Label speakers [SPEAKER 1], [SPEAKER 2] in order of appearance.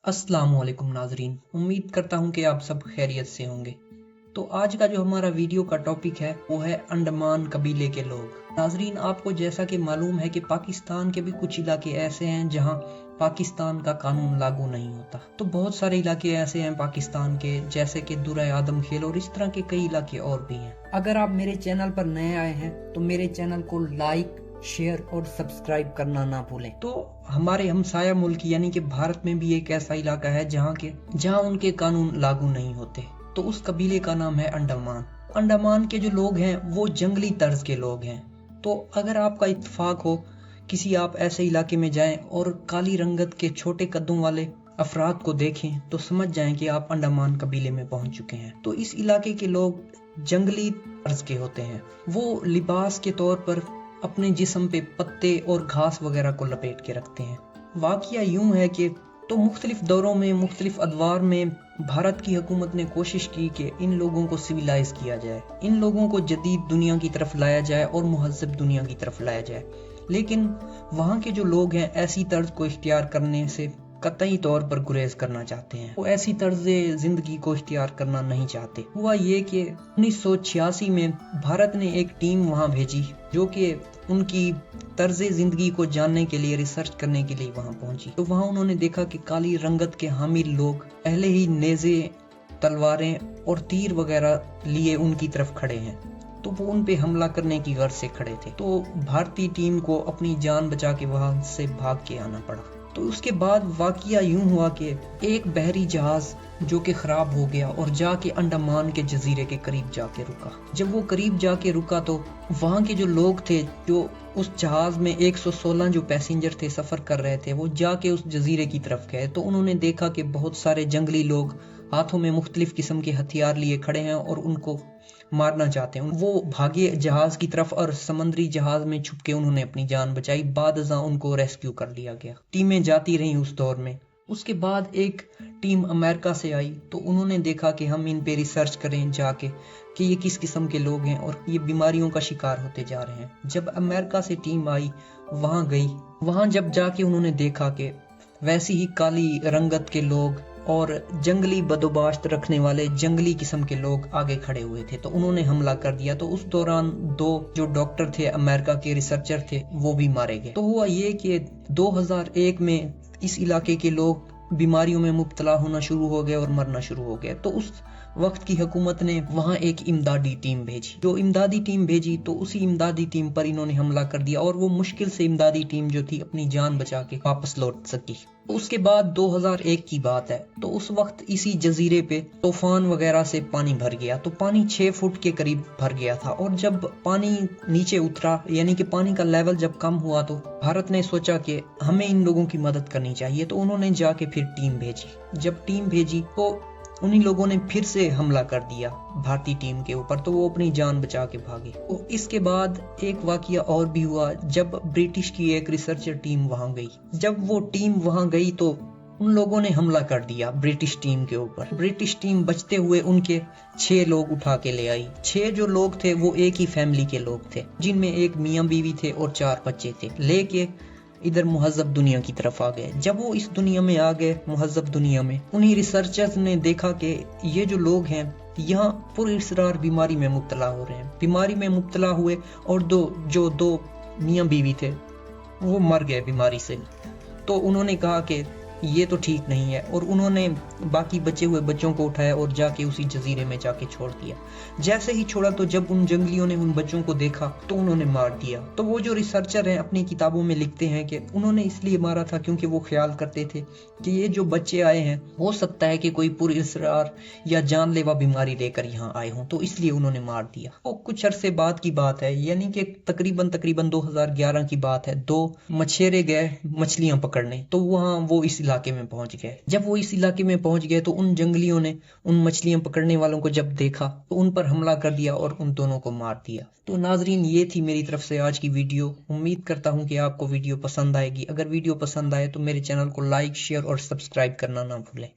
[SPEAKER 1] अस्सलाम वालेकुम नाजरीन, उम्मीद करता हूँ कि आप सब खैरियत से होंगे। तो आज का जो हमारा वीडियो का टॉपिक है वो है अंडमान कबीले के लोग। नाजरीन, आपको जैसा कि मालूम है कि पाकिस्तान के भी कुछ इलाके ऐसे हैं जहाँ पाकिस्तान का कानून लागू नहीं होता। तो बहुत सारे इलाके ऐसे हैं पाकिस्तान के, जैसे कि दुर्रा आदम खेल और इस तरह के कई इलाके और भी हैं। अगर आप मेरे चैनल पर नए आए हैं तो मेरे चैनल को लाइक, शेयर और सब्सक्राइब करना ना भूलें। तो हमारे हमसाया मुल्क यानी कि भारत में भी एक ऐसा इलाका है जहाँ उनके कानून लागू नहीं होते। तो उस कबीले का नाम है अंडमान। अंडमान के जो लोग हैं वो जंगली तर्ज के लोग हैं। तो अगर आपका इत्तेफाक हो, किसी आप ऐसे इलाके में जाएं और काली रंगत के छोटे कद्दों वाले अफराद को देखें तो समझ जाएं कि आप अंडमान कबीले में पहुंच चुके हैं। तो इस इलाके के लोग जंगली तर्ज के होते हैं। वो लिबास के तौर पर अपने जिस्म पे पत्ते और घास वगैरह को लपेट के रखते हैं। वाकया यूं है कि तो मुख्तलिफ दौरों में, मुख्तलिफ अदवार में भारत की हुकूमत ने कोशिश की कि इन लोगों को सिविलाइज किया जाए, इन लोगों को जदीद दुनिया की तरफ लाया जाए और मुहज़्ज़ब दुनिया की तरफ लाया जाए। लेकिन वहाँ के जो लोग हैं ऐसी तर्ज को इख्तियार करने से कतई तौर पर गुरेज करना चाहते हैं। वो ऐसी तर्ज जिंदगी को इख्तियार करना नहीं चाहते। हुआ ये कि 1986 में भारत ने एक टीम वहाँ भेजी जो कि उनकी तर्ज जिंदगी को जानने के लिए, रिसर्च करने के लिए वहाँ पहुंची। तो वहाँ उन्होंने देखा कि काली रंगत के हामिल लोग पहले ही नेज़े, तलवारें और तीर वगैरह लिए उनकी तरफ खड़े हैं। तो वो उन पे हमला करने की गर्ज से खड़े थे। तो भारतीय टीम को अपनी जान बचा के वहां से भाग के आना पड़ा। तो उसके बाद वाकया यूं हुआ कि एक बहरी जहाज जो कि खराब हो गया और जाके अंडमान के जजीरे के करीब जाके रुका। जब वो करीब जाके रुका तो वहाँ के जो लोग थे, जो उस जहाज में 116 जो पैसेंजर थे सफर कर रहे थे, वो जाके उस जजीरे की तरफ गए। तो उन्होंने देखा कि बहुत सारे जंगली लोग हाथों में मुख्तलिफ किस्म के हथियार लिए खड़े हैं और उनको मारना चाहते हैं। वो भागे जहाज की तरफ और समंदरी जहाज में छुप के उन्होंने अपनी जान बचाई। बाद अज़ां उनको रेस्क्यू कर लिया गया। टीमें जाती रहीं उस दौर में। उसके बाद एक टीम अमेरिका से आई तो उन्होंने देखा कि हम इन पे रिसर्च करें जाके कि ये किस किस्म के लोग हैं और ये बीमारियों का शिकार होते जा रहे हैं। जब अमेरिका से टीम आई, वहाँ गई, वहाँ जब जाके उन्होंने देखा कि वैसी ही काली रंगत के लोग और जंगली बदोबाश्त रखने वाले जंगली किस्म के लोग आगे खड़े हुए थे। तो उन्होंने हमला कर दिया। तो उस दौरान 2 जो डॉक्टर थे, अमेरिका के रिसर्चर थे, वो भी मारे गए। तो हुआ ये कि 2001 में इस इलाके के लोग बीमारियों में मुब्तला होना शुरू हो गए और मरना शुरू हो गए। तो उस वक्त की हुकूमत ने वहाँ एक इमदादी टीम भेजी। जो इमदादी टीम भेजी तो उसी इमदादी टीम पर इन्होंने हमला कर दिया और वो मुश्किल से इमदादी टीम जो थी अपनी जान बचा के वापस लौट सकी। उसके बाद 2001 की बात है। तो उस वक्त इसी जजीरे पे तूफान वगैरह से पानी भर गया। तो पानी 6 फुट के करीब भर गया था और जब पानी नीचे उतरा, यानी कि पानी का लेवल जब कम हुआ, तो भारत ने सोचा कि हमें इन लोगों की मदद करनी चाहिए। तो उन्होंने जाके फिर टीम भेजी। जब टीम भेजी तो उन्हीं लोगों ने फिर से हमला कर दिया भारतीय टीम के ऊपर। तो वो अपनी जान बचा के भागे। तो इसके बाद एक वाकया और भी हुआ जब ब्रिटिश की एक रिसर्चर टीम वहां गई। जब वो टीम वहां गई तो उन लोगों ने हमला कर दिया ब्रिटिश टीम के ऊपर। ब्रिटिश टीम बचते हुए उनके 6 लोग उठा के ले आई। 6 जो लोग थे वो एक ही फैमिली के लोग थे, जिनमें एक मियाँ बीवी थे और 4 बच्चे थे। लेके इधर मुहज़्ज़ब दुनिया की तरफ आ गए। जब वो इस दुनिया में आ गए, मुहज़्ज़ब दुनिया में, उन्हीं रिसर्चर्स ने देखा कि ये जो लोग हैं यहाँ पुरअसरार बीमारी में मुब्तला हो रहे हैं। बीमारी में मुब्तला हुए और दो मियाँ बीवी थे वो मर गए बीमारी से। तो उन्होंने कहा कि ये तो ठीक नहीं है और उन्होंने बाकी बचे हुए बच्चों को उठाया और जाके उसी जजीरे में जाके छोड़ दिया। जैसे ही छोड़ा तो जब उन जंगलियों ने उन बच्चों को देखा तो उन्होंने मार दिया। तो वो जो रिसर्चर हैं अपनी किताबों में लिखते हैं कि उन्होंने इसलिए मारा था क्योंकि वो ख्याल करते थे कि ये जो बच्चे आए हैं हो सकता है कि कोई पुरअसरार या जानलेवा बीमारी लेकर यहाँ आए हों, तो इसलिए उन्होंने मार दिया। वो कुछ अरसे बाद की बात है, यानी कि तकरीबन 2011 की बात है। 2 मछेरे गए मछलियां पकड़ने। तो वहाँ वो इस इलाके में पहुंच गए। जब वो इस इलाके में पहुंच गए तो उन जंगलियों ने उन मछलियां पकड़ने वालों को जब देखा तो उन पर हमला कर दिया और उन दोनों को मार दिया। तो नाजरीन, ये थी मेरी तरफ से आज की वीडियो। उम्मीद करता हूं कि आपको वीडियो पसंद आएगी। अगर वीडियो पसंद आए तो मेरे चैनल को लाइक, शेयर और सब्सक्राइब करना ना भूलें।